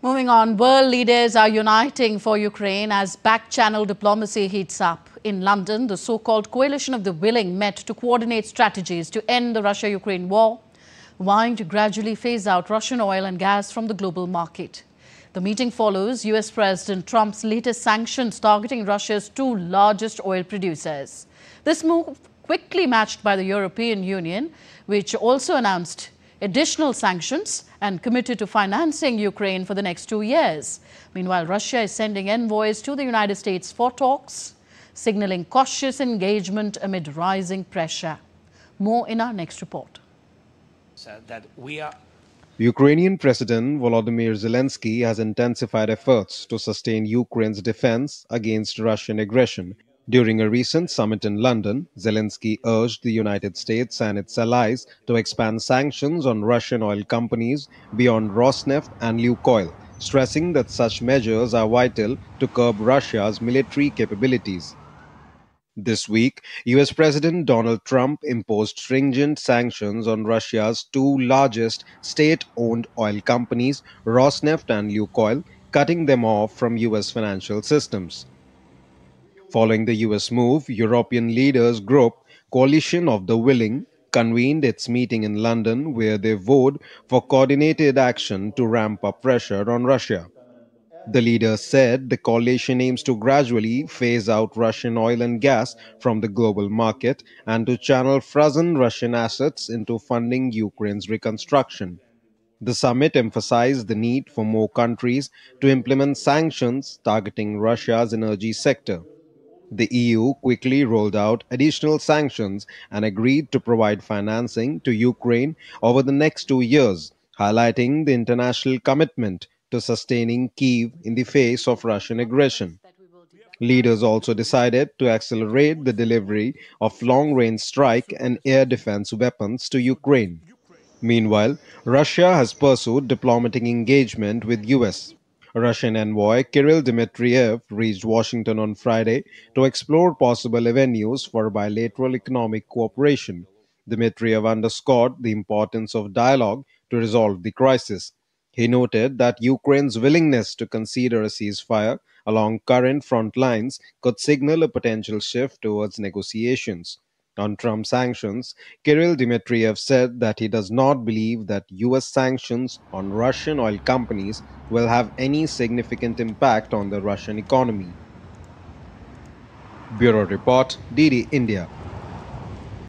Moving on, world leaders are uniting for Ukraine as back-channel diplomacy heats up. In London, the so-called coalition of the willing met to coordinate strategies to end the Russia-Ukraine war, vying to gradually phase out Russian oil and gas from the global market. The meeting follows US President Trump's latest sanctions targeting Russia's two largest oil producers. This move quickly matched by the European Union, which also announced additional sanctions and committed to financing Ukraine for the next 2 years. Meanwhile, Russia is sending envoys to the United States for talks, signaling cautious engagement amid rising pressure. More in our next report. Ukrainian President Volodymyr Zelensky has intensified efforts to sustain Ukraine's defense against Russian aggression. During a recent summit in London, Zelensky urged the United States and its allies to expand sanctions on Russian oil companies beyond Rosneft and Lukoil, stressing that such measures are vital to curb Russia's military capabilities. This week, US President Donald Trump imposed stringent sanctions on Russia's two largest state-owned oil companies, Rosneft and Lukoil, cutting them off from US financial systems. Following the US move, European leaders group Coalition of the Willing convened its meeting in London where they vowed for coordinated action to ramp up pressure on Russia. The leaders said the coalition aims to gradually phase out Russian oil and gas from the global market and to channel frozen Russian assets into funding Ukraine's reconstruction. The summit emphasized the need for more countries to implement sanctions targeting Russia's energy sector. The EU quickly rolled out additional sanctions and agreed to provide financing to Ukraine over the next 2 years, highlighting the international commitment to sustaining Kyiv in the face of Russian aggression. Leaders also decided to accelerate the delivery of long-range strike and air defense weapons to Ukraine. Meanwhile, Russia has pursued diplomatic engagement with US. Russian envoy Kirill Dmitriev reached Washington on Friday to explore possible avenues for bilateral economic cooperation. Dmitriev underscored the importance of dialogue to resolve the crisis. He noted that Ukraine's willingness to consider a ceasefire along current front lines could signal a potential shift towards negotiations. On Trump's sanctions, Kirill Dmitriev said that he does not believe that US sanctions on Russian oil companies will have any significant impact on the Russian economy. Bureau Report, DD India.